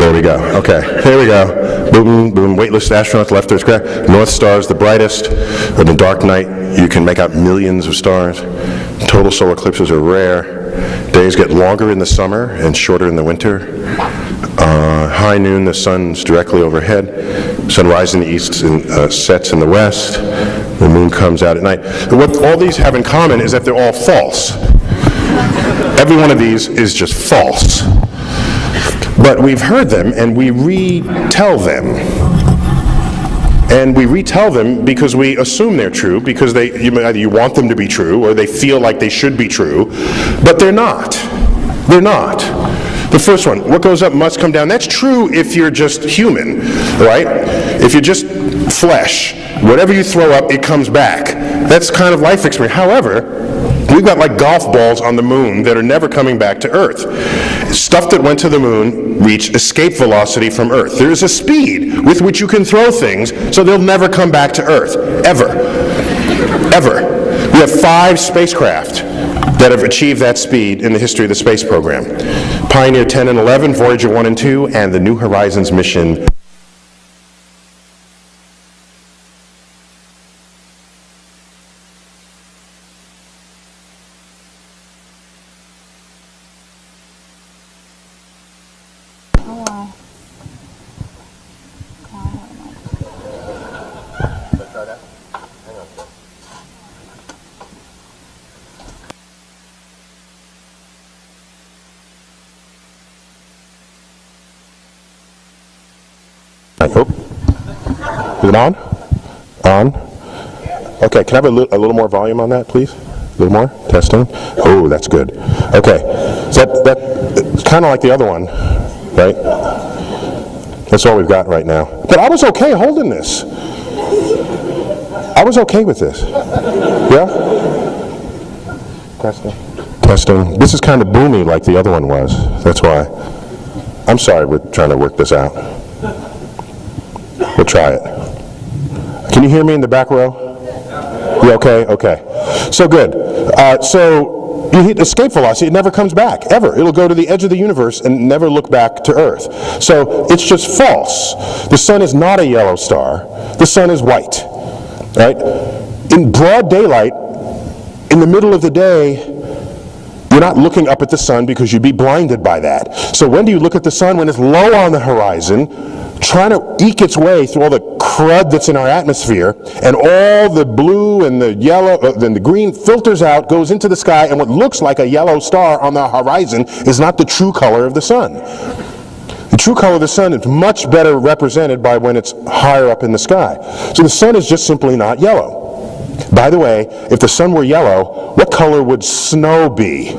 There we go. Okay, here we go. Boom, boom. Weightless astronauts left Earth's gravity. North Star is the brightest. In the dark night, you can make out millions of stars. Total solar eclipses are rare. Days get longer in the summer and shorter in the winter. High noon, the sun's directly overhead. Sun rises in the east and sets in the west. The moon comes out at night. What all these have in common is that they're all false. Every one of these is just false. But we've heard them and we retell them. And we retell them because we assume they're true, because either you want them to be true or they feel like they should be true, but they're not. They're not. The first one, what goes up must come down. That's true if you're just human, right? If you're just flesh, whatever you throw up, it comes back. That's kind of life experience. However, we've got like golf balls on the moon that are never coming back to Earth. Stuff that went to the moon reached escape velocity from Earth. There is a speed with which you can throw things, so they'll never come back to Earth, ever. Ever. We have 5 spacecraft that have achieved that speed in the history of the space program. Pioneer 10 and 11, Voyager 1 and 2, and the New Horizons mission. Is it on? On? Okay, can I have a little more volume on that, please? A little more? Testing? Oh, that's good. Okay, so it's kind of like the other one, right? That's all we've got right now. But I was okay holding this. I was okay with this. Yeah? Testing. Testing. This is kind of boomy like the other one was. That's why. I'm sorry, we're trying to work this out. We'll try it. Can you hear me in the back row? Yeah, okay, okay. So good. So you hit escape velocity, it never comes back, ever. It'll go to the edge of the universe and never look back to Earth. So it's just false. The sun is not a yellow star. The sun is white, right? In broad daylight, in the middle of the day, you're not looking up at the sun because you'd be blinded by that. So when do you look at the sun? When it's low on the horizon, trying to eke its way through all the crud that's in our atmosphere, and all the blue and the yellow, then the green filters out, goes into the sky, and what looks like a yellow star on the horizon is not the true color of the sun. The true color of the sun is much better represented by when it's higher up in the sky. So the sun is just simply not yellow. By the way, if the sun were yellow, what color would snow be?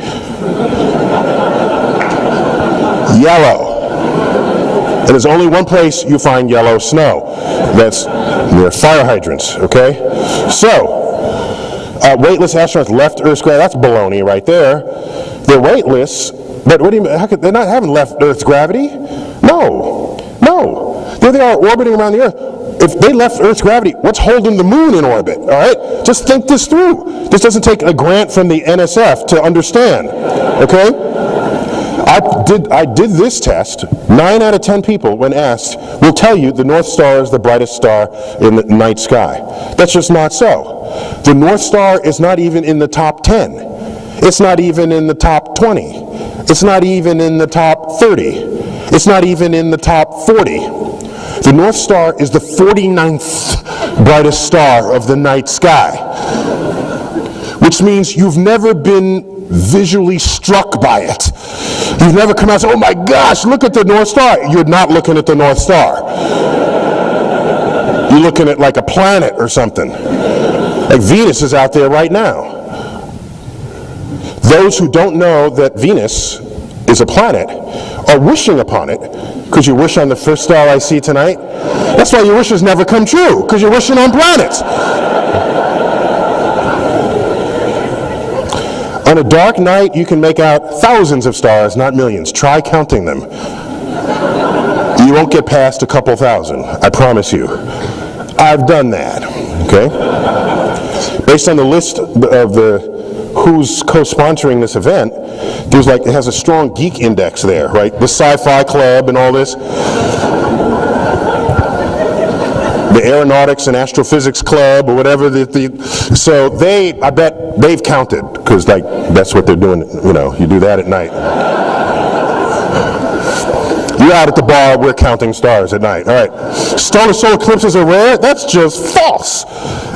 Yellow. And there's only one place you find yellow snow. That's near fire hydrants, okay? So, weightless astronauts left Earth's gravity. That's baloney right there. They're weightless, but what do you mean? They're not having left Earth's gravity? No. No. There they are orbiting around the Earth. If they left Earth's gravity, what's holding the moon in orbit? All right? Just think this through. This doesn't take a grant from the NSF to understand, okay? I did this test. 9 out of 10 people, when asked, will tell you the North Star is the brightest star in the night sky. That's just not so. The North Star is not even in the top 10. It's not even in the top 20. It's not even in the top 30. It's not even in the top 40. The North Star is the 49th brightest star of the night sky, which means you've never been visually struck by it. You've never come out and said, oh my gosh, look at the North Star. You're not looking at the North Star. You're looking at like a planet or something. Like Venus is out there right now. Those who don't know that Venus is a planet are wishing upon it. Could you wish on the first star I see tonight? That's why your wishes never come true, because you're wishing on planets. On a dark night, you can make out thousands of stars, not millions. Try counting them. You won't get past a couple thousand, I promise you. I've done that, okay? Based on the list of the who's co-sponsoring this event, it has a strong geek index there, right? The Sci-Fi Club and all this. The Aeronautics and Astrophysics Club or whatever. So I bet they've counted, because that's what they're doing, you do that at night. You're out at the bar, we're counting stars at night. All right. Solar eclipses are rare? That's just false.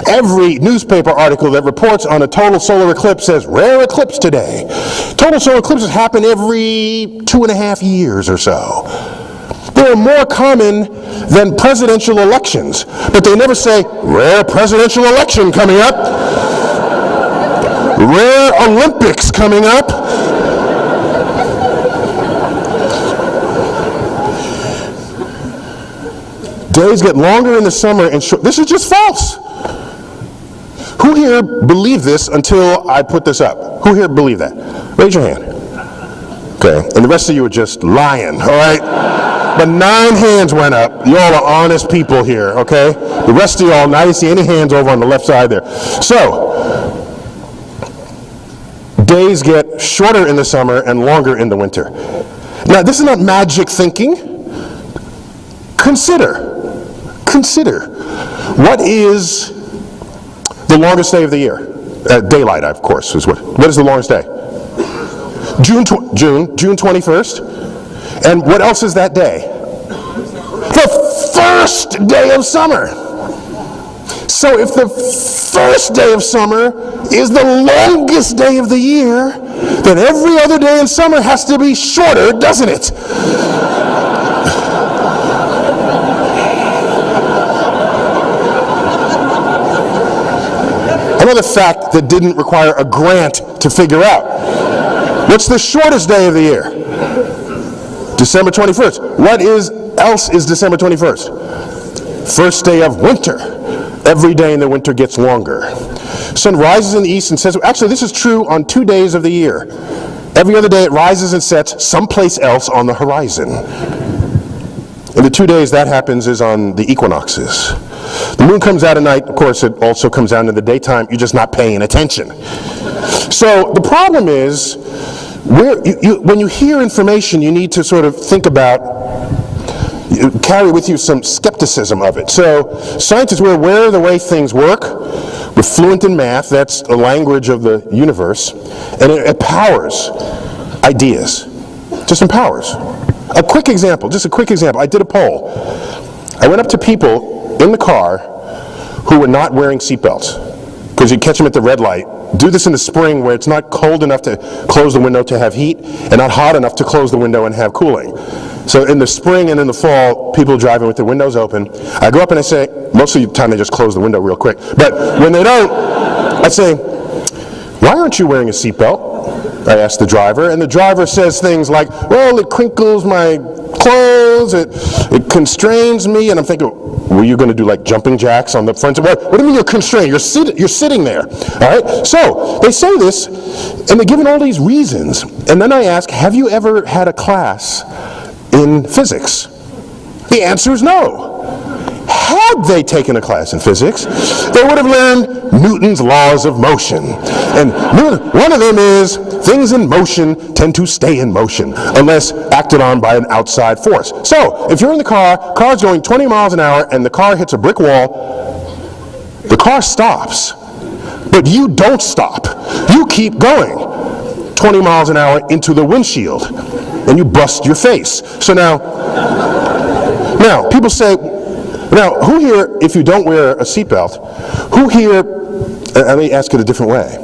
Every newspaper article that reports on a total solar eclipse says rare eclipse today. Total solar eclipses happen every 2.5 years or so. They're more common than presidential elections, but they never say rare presidential election coming up, rare Olympics coming up. Days get longer in the summer and short. This is just false. Who here believed this until I put this up? Who here believed that? Raise your hand. Okay, and the rest of you are just lying, all right? But 9 hands went up. You all are honest people here, okay? The rest of y'all, now you see any hands over on the left side there. So, days get shorter in the summer and longer in the winter. Now, this is not magic thinking. Consider, what is the longest day of the year? Daylight, of course, is what is the longest day? June 21st. And what else is that day? The first day of summer. So if the first day of summer is the longest day of the year, then every other day in summer has to be shorter, doesn't it? Another fact that didn't require a grant to figure out. What's the shortest day of the year? December 21st. What else is December 21st? First day of winter. Every day in the winter gets longer. Sun rises in the east and sets. Actually, this is true on 2 days of the year. Every other day it rises and sets someplace else on the horizon. In the 2 days that happens is on the equinoxes. The moon comes out at night. Of course, it also comes out in the daytime. You're just not paying attention. So the problem is, when you hear information, you need to sort of think about, carry with you some skepticism of it. So scientists, we're aware of the way things work. We're fluent in math. That's the language of the universe. And it empowers ideas. Just empowers. A quick example. I did a poll. I went up to people in the car who were not wearing seatbelts, because you catch them at the red light. Do this in the spring where it's not cold enough to close the window to have heat and not hot enough to close the window and have cooling. So in the spring and in the fall, people driving with their windows open, I go up and I say, most of the time they just close the window real quick, but when they don't, I say, why aren't you wearing a seatbelt? I ask the driver, and the driver says things like, well, it crinkles my clothes, it constrains me, and I'm thinking, were you going to do like jumping jacks on the front? What do you mean you're constrained? You're sitting there, all right? So they say this, and they're given all these reasons, and then I ask, have you ever had a class in physics? The answer is no. Had they taken a class in physics, they would have learned Newton's laws of motion. And one of them is things in motion tend to stay in motion unless acted on by an outside force. So if you're in the car's going 20 miles an hour and the car hits a brick wall, the car stops. But you don't stop. You keep going 20 miles an hour into the windshield and you bust your face. So now people say, now, who here, if you don't wear a seatbelt, who here, let me ask it a different way.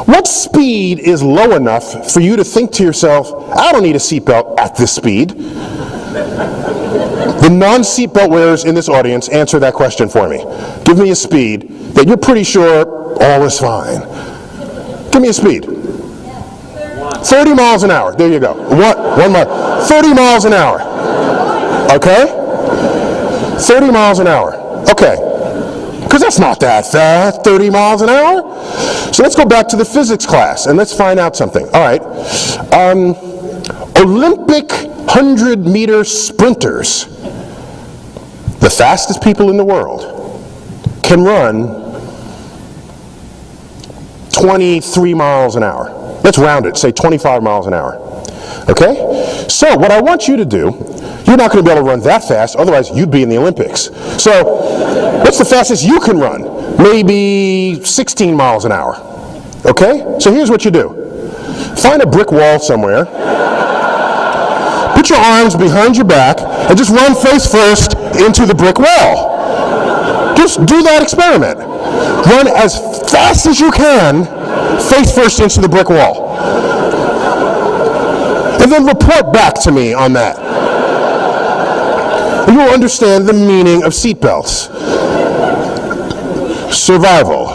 What speed is low enough for you to think to yourself, I don't need a seatbelt at this speed? The non-seatbelt wearers in this audience, answer that question for me. Give me a speed that you're pretty sure all is fine. Give me a speed. 30 miles an hour. There you go. One more. 30 miles an hour. Okay? 30 miles an hour. Okay. Because that's not that fast, 30 miles an hour. So let's go back to the physics class and let's find out something. All right. Olympic 100-meter sprinters, the fastest people in the world, can run 23 miles an hour. Let's round it, say 25 miles an hour. Okay? So what I want you to do, you're not going to be able to run that fast, otherwise you'd be in the Olympics. So what's the fastest you can run? Maybe 16 miles an hour. Okay? So here's what you do. Find a brick wall somewhere, put your arms behind your back, and just run face first into the brick wall. Just do that experiment. Run as fast as you can, face first into the brick wall. And then report back to me on that. And you will understand the meaning of seatbelts. Survival.